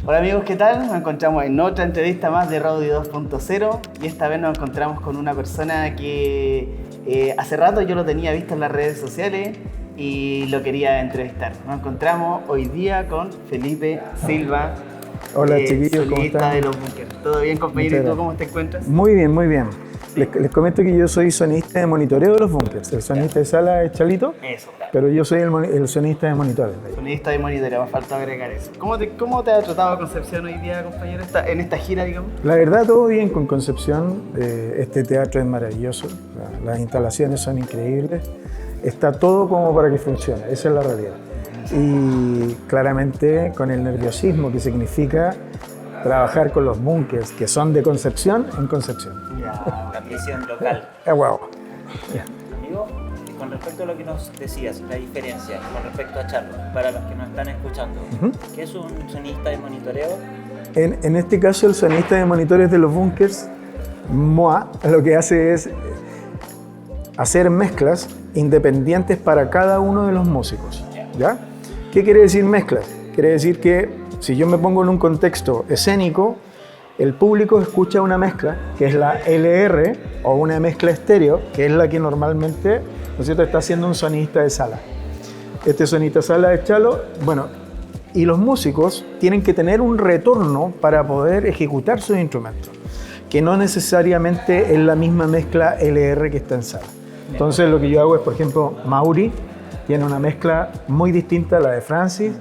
Hola amigos, ¿qué tal? Nos encontramos en otra entrevista más de Rowdy 2.0 y esta vez nos encontramos con una persona que hace rato yo lo tenía visto en las redes sociales y lo quería entrevistar. Nos encontramos hoy día con Felipe Silva. Hola chiquillos, ¿cómo solista están? de Los Bunkers. ¿Todo bien, compañero? ¿Y tú cómo te encuentras? Muy bien, muy bien. Les comento que yo soy sonista de monitoreo de los bunkers. El sonista de sala es Chalito, Eso, claro. pero yo soy el sonista de monitores. Sonidista de monitoreo, me falta agregar eso. ¿Cómo te ha tratado Concepción hoy día, compañero, en esta gira, digamos? La verdad, todo bien con Concepción. Este teatro es maravilloso. Las instalaciones son increíbles. Está todo como para que funcione. Esa es la realidad. Y claramente con el nerviosismo que significa trabajar con los bunkers que son de Concepción en Concepción. Ya, La misión local. Wow. Amigo, con respecto a lo que nos decías, la diferencia con respecto a Charlo, para los que nos están escuchando, ¿qué es un sonista de monitoreo? En este caso, el sonista de monitores de los bunkers, MOA, lo que hace es hacer mezclas independientes para cada uno de los músicos. ¿Ya? ¿Qué quiere decir mezclas? Quiere decir que si yo me pongo en un contexto escénico, el público escucha una mezcla, que es la LR, o una mezcla estéreo, que es la que normalmente, ¿no es cierto?, está haciendo un sonista de sala. Este sonista de sala es Chalo, bueno, y los músicos tienen que tener un retorno para poder ejecutar sus instrumentos, que no necesariamente es la misma mezcla LR que está en sala. Entonces lo que yo hago es, por ejemplo, Mauri tiene una mezcla muy distinta a la de Francis,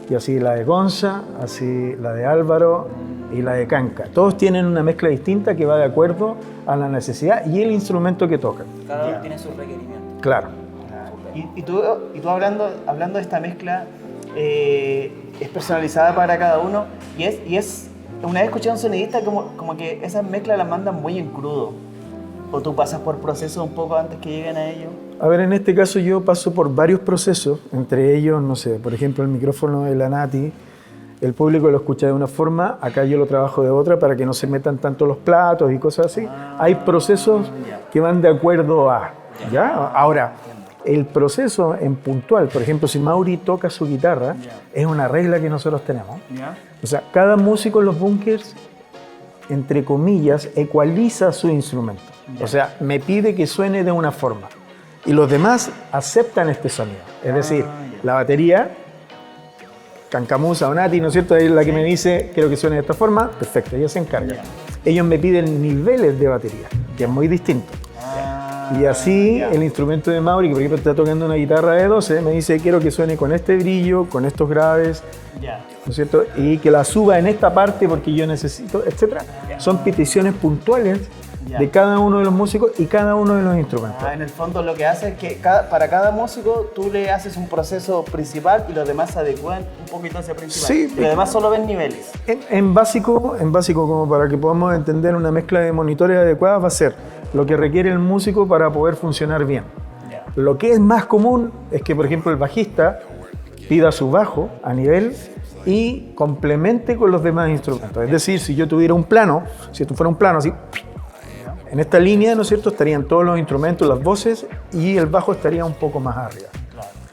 y así la de Gonza, así la de Álvaro y la de Canca. Todos tienen una mezcla distinta que va de acuerdo a la necesidad y el instrumento que tocan. Cada uno tiene sus requerimientos. Claro. Y tú hablando de esta mezcla, es personalizada para cada uno y es una vez escuché a un sonidista como que esas mezclas las mandan muy en crudo. ¿O tú pasas por procesos un poco antes que lleguen a ellos? A ver, en este caso yo paso por varios procesos, entre ellos, no sé, por ejemplo, el micrófono de la Nati, el público lo escucha de una forma, acá yo lo trabajo de otra para que no se metan tanto los platos y cosas así. Hay procesos que van de acuerdo a, ¿ya? Ahora, el proceso en puntual, por ejemplo, si Mauri toca su guitarra, es una regla que nosotros tenemos. O sea, cada músico en los bunkers, entre comillas, ecualiza su instrumento. O sea, me pide que suene de una forma. Y los demás aceptan este sonido. Es decir, la batería, Cancamusa o Nati, ¿no es cierto? Es la que me dice, quiero que suene de esta forma, perfecto, ella se encarga. Ellos me piden niveles de batería, que es muy distinto. Y así el instrumento de Mauri, que por ejemplo está tocando una guitarra de 12, me dice, quiero que suene con este brillo, con estos graves, ¿no es cierto? Y que la suba en esta parte porque yo necesito, etc. Son peticiones puntuales de cada uno de los músicos y cada uno de los instrumentos. En el fondo lo que hace es que para cada músico tú le haces un proceso principal y los demás se adecúan un poquito a ese principal. Sí, y los demás solo ven niveles. En básico, como para que podamos entender una mezcla de monitores adecuada, va a ser lo que requiere el músico para poder funcionar bien. Lo que es más común es que, por ejemplo, el bajista pida su bajo a nivel y complemente con los demás instrumentos. Es decir, si yo tuviera un plano, si esto fuera un plano así, en esta línea, ¿no es cierto?, estarían todos los instrumentos, las voces, y el bajo estaría un poco más arriba.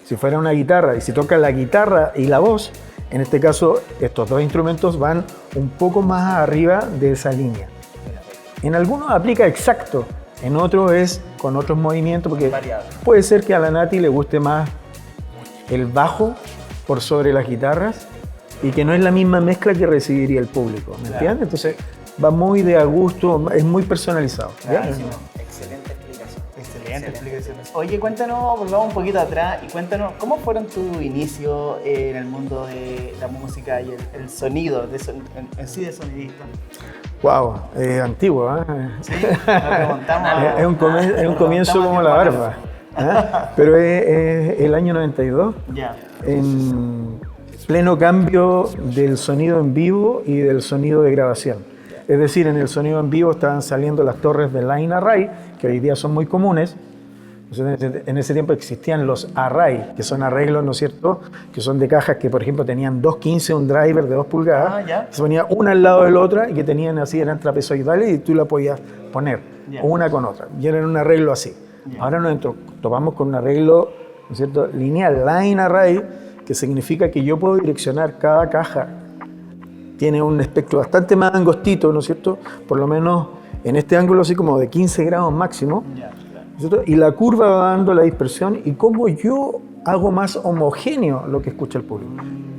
Si fuera una guitarra, y si toca la guitarra y la voz, en este caso, estos dos instrumentos van un poco más arriba de esa línea. En algunos aplica exacto, en otros es con otros movimientos, porque puede ser que a la Nati le guste más el bajo por sobre las guitarras, y que no es la misma mezcla que recibiría el público, ¿me entiendes? Entonces, va muy de a gusto, es muy personalizado. Excelente explicación. Excelente explicación. Oye, cuéntanos, volvamos un poquito atrás y cuéntanos cómo fueron tus inicios en el mundo de la música y el sonido, en sí de sonidista. Wow, antiguo, ¿eh? Sí, nos remontamos es un comienzo como la barba. ¿Eh? Pero es el año 92, en pleno cambio del sonido en vivo y del sonido de grabación. Es decir, en el sonido en vivo estaban saliendo las torres de line array, que hoy día son muy comunes. En ese tiempo existían los array, que son arreglos, ¿no es cierto?, que son de cajas que, por ejemplo, tenían 2.15, un driver de 2 pulgadas, se ponía una al lado de la otra y que tenían así, eran trapezoidales y tú la podías poner una con otra. Y eran un arreglo así. Ahora nos topamos con un arreglo, ¿no es cierto?, lineal, line array, que significa que yo puedo direccionar cada caja tiene un espectro bastante más angostito, ¿no es cierto? Por lo menos en este ángulo así como de 15 grados máximo. Ya, claro. ¿No es cierto? Y la curva va dando la dispersión y cómo yo hago más homogéneo lo que escucha el público.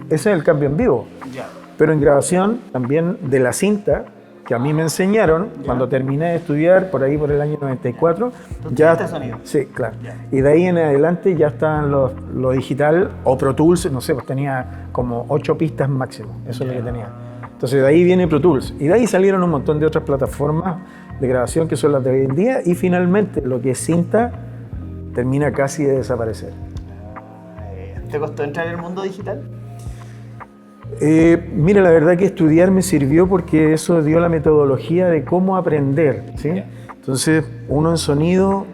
Ese es el cambio en vivo. Ya. Pero en grabación también de la cinta, que a mí me enseñaron cuando terminé de estudiar, por ahí por el año 94. ¿Tú estudiaste sonido? Sí, claro. Ya. Y de ahí en adelante ya estaban lo digital o Pro Tools, no sé, pues tenía como 8 pistas máximo, eso es lo que tenía. Entonces de ahí viene Pro Tools. Y de ahí salieron un montón de otras plataformas de grabación que son las de hoy en día y finalmente lo que es cinta termina casi de desaparecer. ¿Te costó entrar en el mundo digital? Mira, la verdad que estudiar me sirvió porque eso dio la metodología de cómo aprender, ¿sí? Entonces, uno en sonido,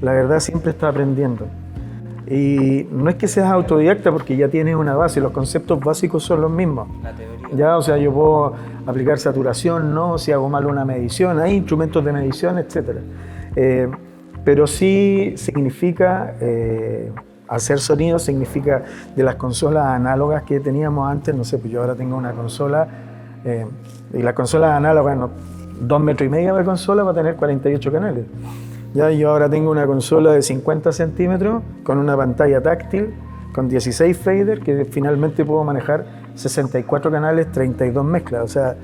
la verdad, siempre está aprendiendo. Y no es que seas autodidacta porque ya tienes una base, los conceptos básicos son los mismos. La teoría. Ya, o sea, yo puedo aplicar saturación, no, si hago mal una medición, hay instrumentos de medición, etc. Pero sí significa... hacer sonido significa de las consolas análogas que teníamos antes, no sé, pues yo ahora tengo una consola y las consolas análogas, no, 2,5 metros de consola va a tener 48 canales. Ya yo ahora tengo una consola de 50 centímetros con una pantalla táctil, con 16 faders que finalmente puedo manejar 64 canales, 32 mezclas, o sea...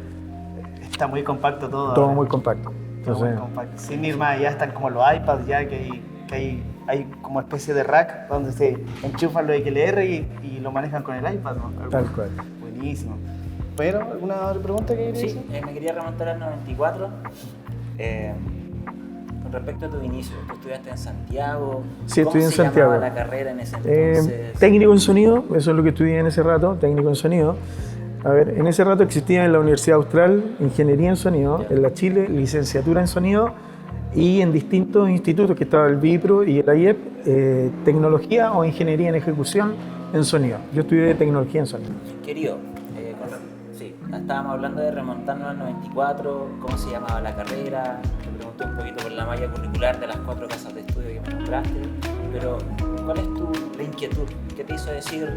Está muy compacto todo. Todo ahora. muy compacto. Entonces, Muy compacto. Sin ir más allá están como los iPads ya que hay como especie de rack donde se enchufan los XLR y lo manejan con el iPad, ¿no? tal cual. Buenísimo. ¿Pero alguna otra pregunta que Sí, me quería remontar al 94. Con respecto a tu inicio, tú estudiaste en Santiago. Sí, estudié en Santiago. ¿Cómo se llamaba la carrera en ese entonces? Técnico en sonido, eso es lo que estudié en ese rato, técnico en sonido. A ver, en ese rato existía en la Universidad Austral Ingeniería en Sonido, en la Chile licenciatura en sonido y en distintos institutos que estaba el BIPRO y el IEP, tecnología o ingeniería en ejecución en sonido. Yo estudié tecnología en sonido. Querido, sí, estábamos hablando de remontarnos al 94, cómo se llamaba la carrera, te pregunté un poquito por la malla curricular de las 4 casas de estudio que me nombraste, pero ¿cuál es la inquietud? ¿Qué te hizo decir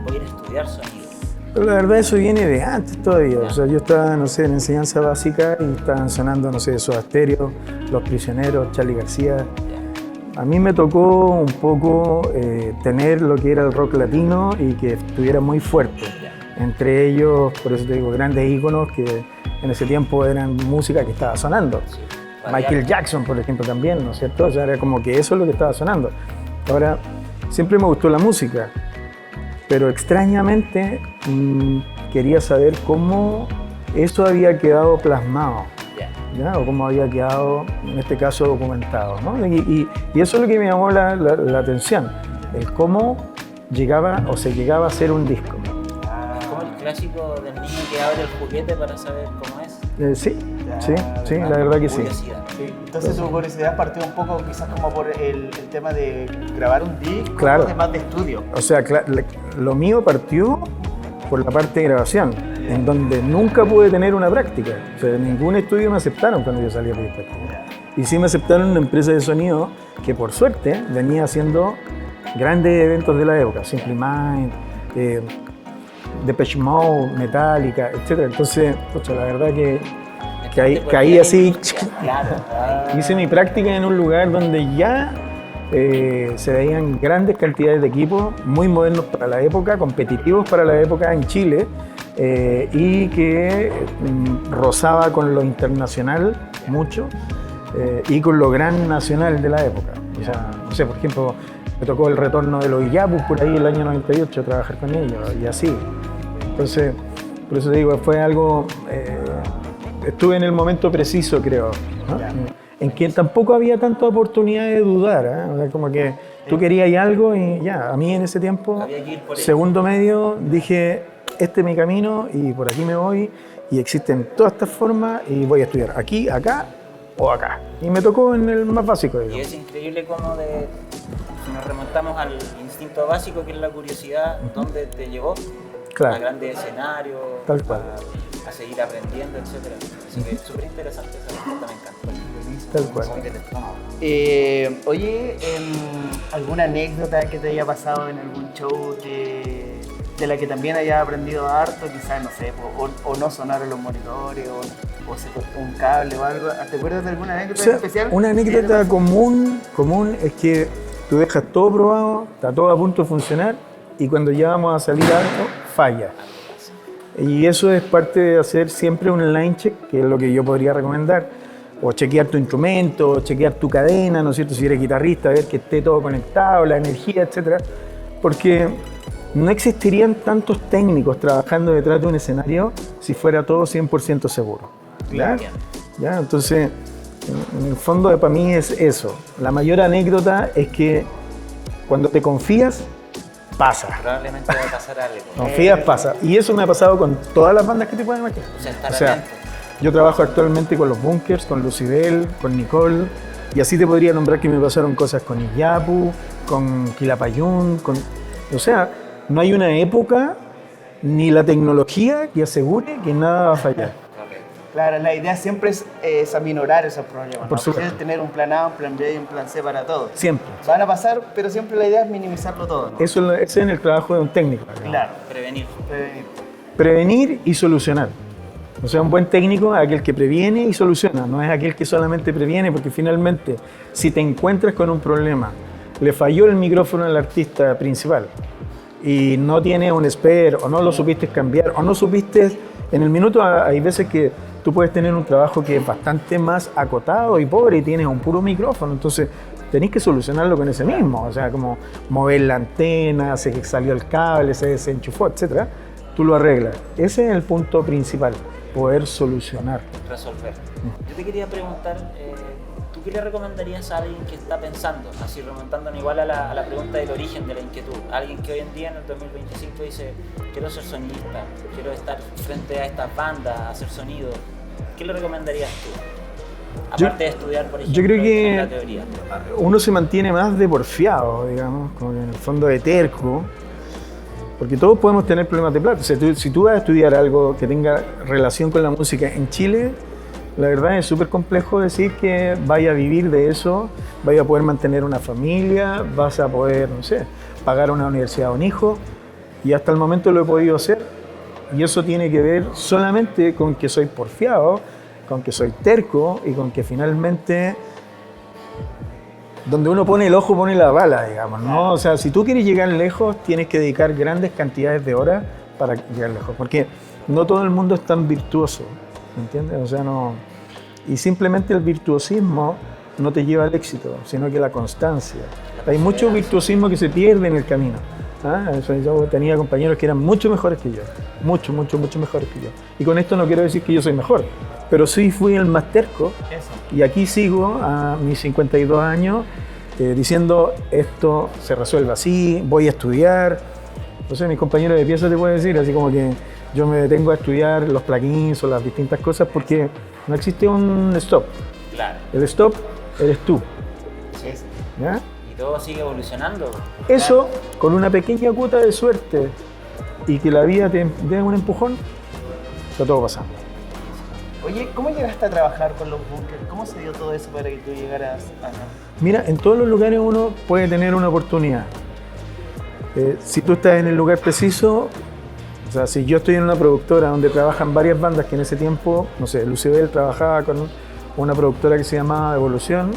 voy a ir a estudiar sonido? Pero la verdad eso viene de antes todavía, o sea, yo estaba, no sé, en enseñanza básica y estaban sonando, no sé, Soda Stereo, Los Prisioneros, Charly García. A mí me tocó un poco tener lo que era el rock latino y que estuviera muy fuerte. Entre ellos, por eso te digo, grandes íconos que en ese tiempo eran música que estaba sonando. Sí. Michael Jackson, por ejemplo, también, ¿no es cierto? O sea, era como que eso es lo que estaba sonando. Ahora, siempre me gustó la música, pero extrañamente quería saber cómo eso había quedado plasmado, ¿ya? O cómo había quedado, en este caso, documentado, ¿no? Y eso es lo que me llamó la atención, el cómo llegaba o se llegaba a hacer un disco. Es como el clásico del niño que abre el juguete para saber cómo es. Sí, la verdad que sí. Curiosidad. Sí. Entonces su curiosidad partió un poco quizás como por el tema de grabar un disco, Claro. además de estudio. O sea, lo mío partió por la parte de grabación, en donde nunca pude tener una práctica. O sea, en ningún estudio me aceptaron cuando yo salí a pedir práctica. Y sí me aceptaron en una empresa de sonido que por suerte venía haciendo grandes eventos de la época, Simple Mind, Depeche Mode, Metallica, etc. Entonces, pucha, la verdad que caí así, Claro. hice mi práctica en un lugar donde ya se veían grandes cantidades de equipos, muy modernos para la época, competitivos para la época en Chile, y que rozaba con lo internacional mucho y con lo gran nacional de la época. O sea, no sé, por ejemplo, me tocó el retorno de los Illapus por ahí el año 98, trabajar con ellos y así. Entonces, por eso te digo, fue algo... estuve en el momento preciso, creo, ¿no? En que tampoco había tanta oportunidad de dudar, ¿eh? O sea, como que tú querías algo y ya, a mí en ese tiempo, Había que ir por ello. segundo medio, dije, este es mi camino y por aquí me voy y existen todas estas formas y voy a estudiar aquí, acá o acá. Y me tocó en el más básico, Y digamos. es increíble cómo si nos remontamos al instinto básico que es la curiosidad, ¿dónde te llevó? Claro. A grandes escenarios, Tal cual. a seguir aprendiendo, etc. Así que es súper interesante esa respuesta, me encantó. Tal cual. Muy detectado. Oye, ¿alguna anécdota que te haya pasado en algún show de la que también hayas aprendido harto, quizás, no sé, o no sonaron los monitores, o se cortó un cable o algo. ¿Te acuerdas de alguna anécdota especial? Una anécdota común es que tú dejas todo probado, está todo a punto de funcionar y cuando ya vamos a salir a algo, falla. Y eso es parte de hacer siempre un line check, que es lo que yo podría recomendar. O chequear tu instrumento, o chequear tu cadena, ¿no es cierto? Si eres guitarrista, ver que esté todo conectado, la energía, etc. Porque no existirían tantos técnicos trabajando detrás de un escenario si fuera todo 100% seguro. ¿Ya? ¿Ya? Entonces, en el fondo para mí es eso. La mayor anécdota es que cuando te confías, pasa. Probablemente va a pasar algo. Confías, pasa. Y eso me ha pasado con todas las bandas que te pueden imaginar. O sea, atento. Yo trabajo actualmente con los Bunkers, con Lucibel, con Nicole, y así te podría nombrar que me pasaron cosas con Iyapu, con Quilapayún, o sea, no hay una época ni la tecnología que asegure que nada va a fallar. Claro, la idea siempre es aminorar esos problemas, Por ¿no? supuesto. Es tener un plan A, un plan B y un plan C para todo. Siempre. Van a pasar, pero siempre la idea es minimizarlo todo, ¿no? Eso es en el trabajo de un técnico. Claro. Prevenir. Prevenir y solucionar. O sea, un buen técnico es aquel que previene y soluciona, no es aquel que solamente previene, porque finalmente, si te encuentras con un problema, le falló el micrófono al artista principal y no tiene un spare, o no lo supiste cambiar, o no supiste, en el minuto hay veces que tú puedes tener un trabajo que es bastante más acotado y pobre y tienes un puro micrófono, entonces tenés que solucionarlo con ese mismo, o sea, como mover la antena, se salió el cable, se desenchufó, etc. Tú lo arreglas. Ese es el punto principal. Poder solucionar. Resolver. Yo te quería preguntar, ¿tú qué le recomendarías a alguien que está pensando, así remontándonos igual a la pregunta del origen de la inquietud? Alguien que hoy en día, en el 2025, dice, quiero ser sonidista, quiero estar frente a estas bandas, hacer sonido. ¿Qué le recomendarías tú? Aparte de estudiar, por ejemplo, yo creo que la teoría. Uno se mantiene más de porfiado, digamos, como que en el fondo de terco. Porque todos podemos tener problemas de plata. O sea, si tú vas a estudiar algo que tenga relación con la música en Chile, la verdad es súper complejo decir que vaya a vivir de eso, vaya a poder mantener una familia, vas a poder, no sé, pagar una universidad a un hijo. Y hasta el momento lo he podido hacer. Y eso tiene que ver solamente con que soy porfiado, con que soy terco y con que finalmente donde uno pone el ojo pone la bala, digamos, ¿no? O sea, si tú quieres llegar lejos, tienes que dedicar grandes cantidades de horas para llegar lejos, porque no todo el mundo es tan virtuoso, ¿me entiendes? O sea, no... Y simplemente el virtuosismo no te lleva al éxito, sino que la constancia. Hay mucho virtuosismo que se pierde en el camino. ¿Ah? Yo tenía compañeros que eran mucho mejores que yo, mucho mejores que yo. Y con esto no quiero decir que yo soy mejor, pero sí fui el más terco. Eso. Y aquí sigo a mis 52 años diciendo esto se resuelve así, voy a estudiar. Entonces mis compañeros de pieza te pueden decir, así como que yo me detengo a estudiar los plugins o las distintas cosas porque no existe un stop. Claro. El stop eres tú. Sí. ¿Ya? Todo sigue evolucionando. Eso, con una pequeña cuota de suerte y que la vida te dé un empujón, está todo pasando. Oye, ¿cómo llegaste a trabajar con los Bunkers? ¿Cómo se dio todo eso para que tú llegaras acá? Mira, en todos los lugares uno puede tener una oportunidad. Si tú estás en el lugar preciso, o sea, si yo estoy en una productora donde trabajan varias bandas que en ese tiempo, no sé, Lucibel trabajaba con una productora que se llamaba Evolución,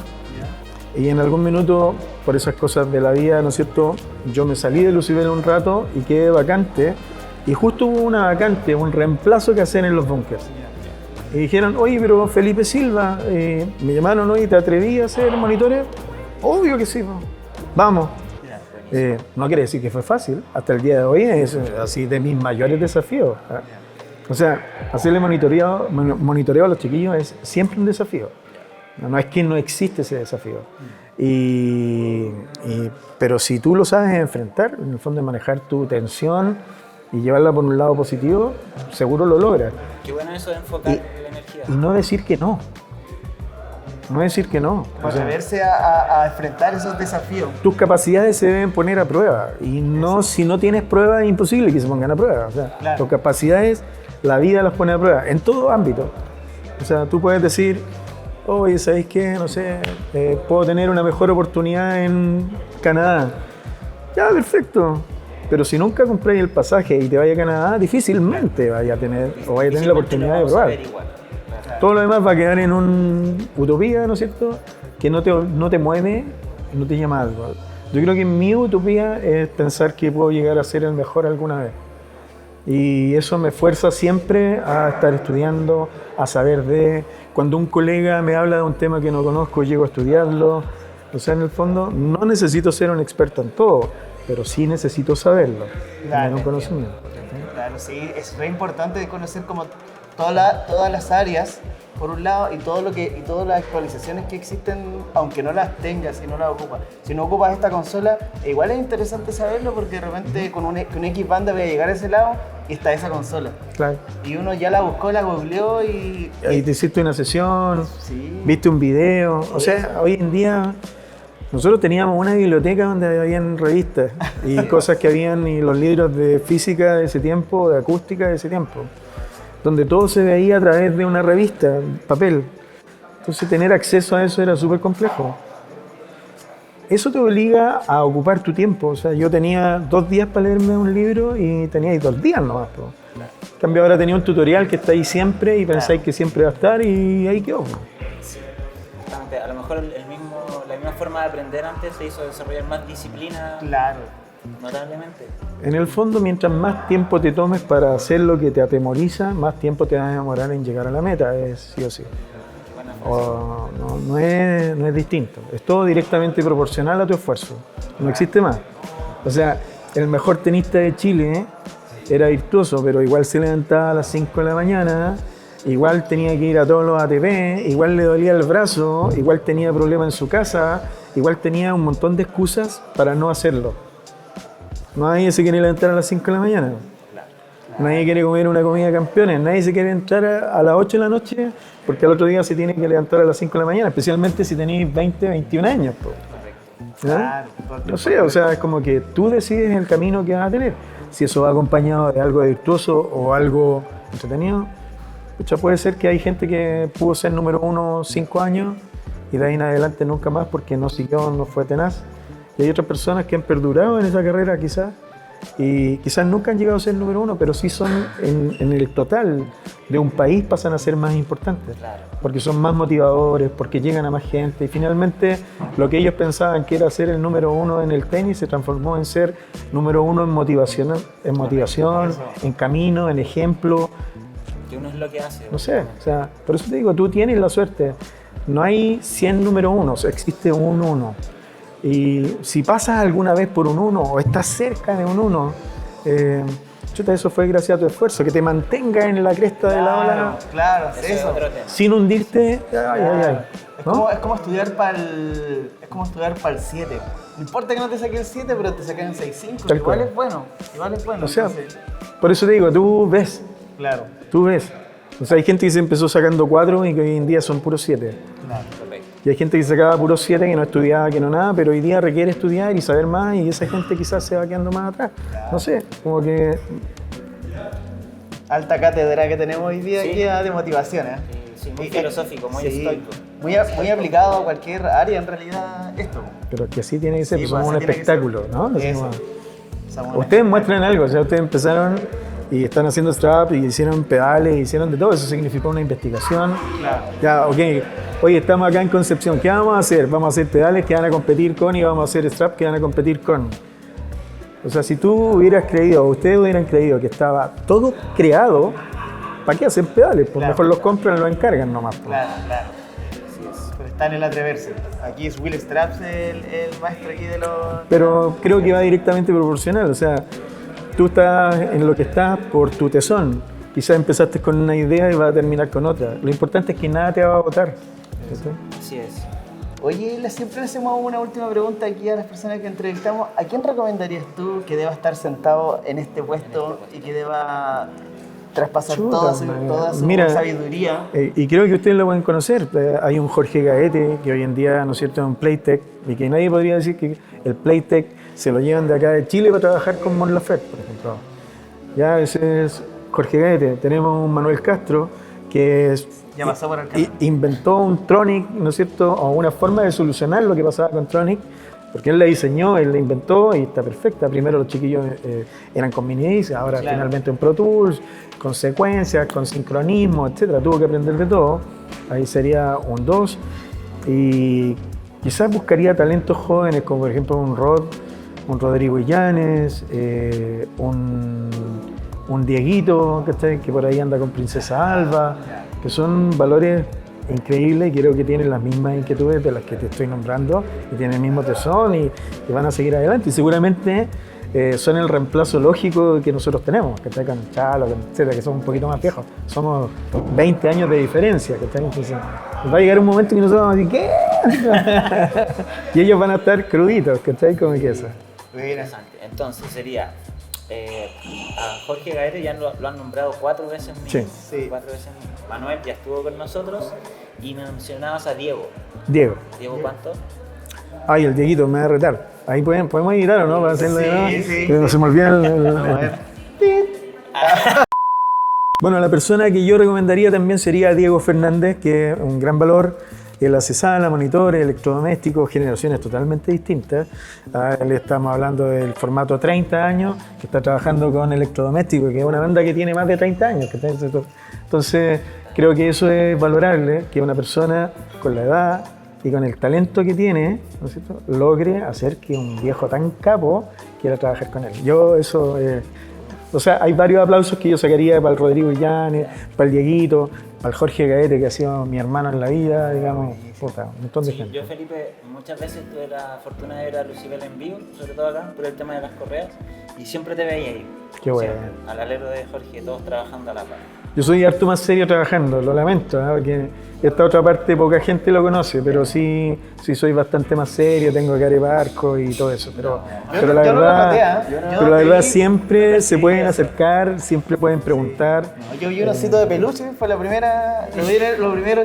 y en algún minuto, por esas cosas de la vida, ¿no es cierto?, yo me salí de Lucibel un rato y quedé vacante, y justo hubo una vacante, un reemplazo que hacer en los Bunkers. Y dijeron, oye, pero Felipe Silva, me llamaron hoy, ¿te atreví a hacer monitores? Obvio que sí, vamos. No quiere decir que fue fácil, hasta el día de hoy es así de mis mayores desafíos. O sea, hacerle monitoreo a los chiquillos es siempre un desafío. No es que no existe ese desafío. Pero si tú lo sabes enfrentar, en el fondo de manejar tu tensión y llevarla por un lado positivo, seguro lo logras. Qué bueno eso de enfocar la energía. Y no decir que no. No decir que no. Atreverse a enfrentar esos desafíos. Tus capacidades se deben poner a prueba. Y no, si no tienes prueba, es imposible que se pongan a prueba. O sea, claro. Tus capacidades, la vida las pone a prueba, en todo ámbito. O sea, tú puedes decir, oye, ¿sabéis qué? No sé, puedo tener una mejor oportunidad en Canadá. Ya, perfecto. Pero si nunca compráis el pasaje y te vayas a Canadá, difícilmente vaya a tener la oportunidad de probar. Todo lo demás va a quedar en un utopía, ¿no es cierto? Que no te mueve, no te llama algo. Yo creo que mi utopía es pensar que puedo llegar a ser el mejor alguna vez. Y eso me fuerza siempre a estar estudiando, a saber de... Cuando un colega me habla de un tema que no conozco, llego a estudiarlo. O sea, en el fondo, no necesito ser un experto en todo, pero sí necesito saberlo, tener un conocimiento. Claro, sí, es re importante conocer como todas las áreas, por un lado, y todas las actualizaciones que existen, aunque no las tengas y no las ocupas. Si no ocupas esta consola, igual es interesante saberlo porque de repente con un X banda voy a llegar a ese lado y está esa consola. Claro. Y uno ya la buscó, la googleó y... Ahí te hiciste una sesión, sí, viste un video, o sea, hoy en día... Nosotros teníamos una biblioteca donde habían revistas y cosas que habían, y los libros de física de ese tiempo, de acústica de ese tiempo, donde todo se veía a través de una revista, papel. Entonces tener acceso a eso era súper complejo. Eso te obliga a ocupar tu tiempo. O sea, yo tenía 2 días para leerme un libro y teníais 2 días nomás. En cambio ahora tenía un tutorial que está ahí siempre y pensáis que siempre va a estar y ahí quedó. Sí, justamente, a lo mejor la misma forma de aprender antes se hizo desarrollar más disciplina. Claro. Notablemente. En el fondo, mientras más tiempo te tomes para hacer lo que te atemoriza, más tiempo te va a demorar en llegar a la meta, es sí o sí. No es distinto, es todo directamente proporcional a tu esfuerzo, no existe más. O sea, el mejor tenista de Chile era virtuoso, pero igual se levantaba a las 5 de la mañana, igual tenía que ir a todos los ATP, igual le dolía el brazo, igual tenía problemas en su casa, igual tenía un montón de excusas para no hacerlo. Nadie se quiere levantar a las 5 de la mañana. Nadie quiere comer una comida de campeones. Nadie se quiere entrar a las 8 de la noche porque al otro día se tiene que levantar a las 5 de la mañana, especialmente si tenéis 20, 21 años. Claro, no sé, o sea, es como que tú decides el camino que vas a tener. Si eso va acompañado de algo virtuoso o algo entretenido, pucha, puede ser que hay gente que pudo ser número 1 5 años y de ahí en adelante nunca más porque no siguió, no fue tenaz. Y hay otras personas que han perdurado en esa carrera quizás y quizás nunca han llegado a ser número 1, pero sí son en el total de un país pasan a ser más importantes, porque son más motivadores, porque llegan a más gente y finalmente lo que ellos pensaban que era ser el número 1 en el tenis se transformó en ser número 1 en motivación, en camino, en ejemplo. Que uno es lo que hace. No sé, o sea, por eso te digo, tú tienes la suerte. No hay 100 número 1, existe un 1. Y si pasas alguna vez por un 1 o estás cerca de un 1, chuta, eso fue gracias a tu esfuerzo, que te mantenga en la cresta de la ola. Claro, eso. Sin hundirte. ¿No? Es como estudiar para el 7. No importa que no te saques el 7, pero te saques el 6.5. Igual es bueno. O sea, por eso te digo, tú ves. Claro. Tú ves. O sea, hay gente que se empezó sacando 4 y que hoy en día son puros 7. Claro. Y hay gente que sacaba puros 7, que no estudiaba, que no nada, pero hoy día requiere estudiar y saber más y esa gente quizás se va quedando más atrás. No sé, como que... Alta cátedra que tenemos hoy día aquí de motivación, ¿eh? Sí, muy filosófico, muy estoico. Muy aplicado a cualquier área en realidad esto. Pero que así tiene que ser, somos un espectáculo, ¿no? Eso. Ustedes muestran algo, o sea, ustedes empezaron y están haciendo strap y hicieron pedales, hicieron de todo, eso significó una investigación. Claro. Ya, ok, oye, estamos acá en Concepción, ¿qué vamos a hacer? Vamos a hacer pedales que van a competir con y vamos a hacer strap que van a competir con. O sea, si tú hubieras creído, o ustedes hubieran creído que estaba todo creado, ¿para qué hacen pedales? Pues mejor los compran y los encargan nomás. Pues. Claro. Así es. Pero está en el atreverse. Aquí es Will Straps el maestro aquí de los... Pero creo que va directamente proporcional, o sea, tú estás en lo que estás por tu tesón. Quizás empezaste con una idea y vas a terminar con otra. Lo importante es que nada te va a agotar. Así es. Oye, siempre le hacemos una última pregunta aquí a las personas que entrevistamos. ¿A quién recomendarías tú que deba estar sentado en este puesto y que deba traspasar toda su sabiduría? Y creo que ustedes lo pueden conocer. Hay un Jorge Gaete que hoy en día, ¿no es cierto?, es un Playtech y que nadie podría decir que el Playtech se lo llevan de acá de Chile para trabajar con Mon Laferte, por ejemplo. Ya, ese es Jorge Gaete. Tenemos un Manuel Castro que inventó un Tronic, ¿no es cierto?, o una forma de solucionar lo que pasaba con Tronic porque él la diseñó, él la inventó y está perfecta. Primero los chiquillos eran con Mini DAIS, ahora finalmente en Pro Tools, con secuencias, con sincronismo, etcétera. Tuvo que aprender de todo. Ahí sería un 2. Y quizás buscaría talentos jóvenes, como por ejemplo un Rodrigo Illanes, un Dieguito, ¿cachai? Que por ahí anda con Princesa Alba, que son valores increíbles y creo que tienen las mismas inquietudes de las que te estoy nombrando y tienen el mismo tesón y van a seguir adelante. Y seguramente son el reemplazo lógico que nosotros tenemos, ¿cachai? Con Chalo, etcétera, que somos un poquito más viejos. Somos 20 años de diferencia, ¿cachai? Entonces, va a llegar un momento que nosotros vamos a decir, ¿qué? Y ellos van a estar cruditos, ¿cachai? Como que eso. Interesante. Entonces sería, a Jorge Gaete ya lo han nombrado 4 veces mismo. Sí. 4 veces mismo. Manuel ya estuvo con nosotros y mencionabas a Diego. Diego. ¿Diego cuánto? Ay, el Dieguito me va a retar. Ahí podemos editar o no para hacerlo de nuevo. Sí. Que no se me olvida A ver. Bueno, la persona que yo recomendaría también sería Diego Fernández, que es un gran valor. Él hace sala, monitores, electrodomésticos, generaciones totalmente distintas. Él estamos hablando del formato 30 años, que está trabajando con electrodomésticos, que es una banda que tiene más de 30 años. Entonces, creo que eso es valorable, que una persona con la edad y con el talento que tiene, ¿no es cierto?, logre hacer que un viejo tan capo quiera trabajar con él. Yo eso... O sea, hay varios aplausos que yo sacaría para el Rodrigo Illanes, para el Dieguito, para el Jorge Gaete, que ha sido mi hermano en la vida, digamos, puta, un montón de gente. Yo, Felipe, muchas veces tuve la fortuna de ver a Lucibel en vivo, sobre todo acá, por el tema de las correas, y siempre te veía ahí. Qué bueno. Al alero de Jorge, todos trabajando a la par. Yo soy harto más serio trabajando, lo lamento, ¿eh? Porque esta otra parte poca gente lo conoce, pero sí soy bastante más serio, tengo carebarco y todo eso, pero la verdad siempre se pueden acercar, siempre pueden preguntar. No, yo vi un osito de peluche, fue lo primero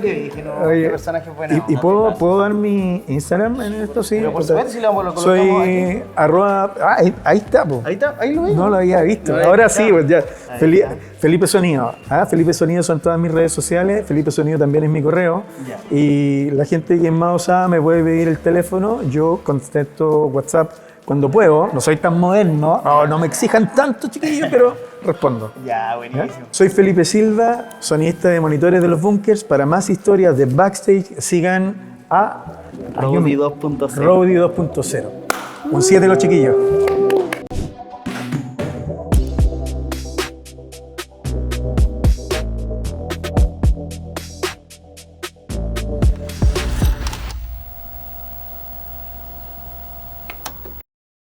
que vi, dije, no, Oye, qué personaje buena. ¿Y puedo dar mi Instagram en esto? Sí. Pero por supuesto, si lo colocamos soy aquí. @ ahí está, po. Ahí está, ahí lo vi. No lo había visto. No, Ahora está. sí, pues ya. Está. Felipe Sonido. Felipe Sonido son todas mis redes sociales. Felipe Sonido también es mi correo. Ya. Y la gente que es más osada me puede pedir el teléfono. Yo contesto WhatsApp cuando puedo. No soy tan moderno. No me exijan tanto, chiquillos, pero respondo. Ya, ¿Ya? buenísimo. Soy Felipe Silva, sonidista de monitores de los bunkers. Para más historias de backstage, sigan a Rowdy 2.0. Rowdy 2.0. Un 7 los chiquillos.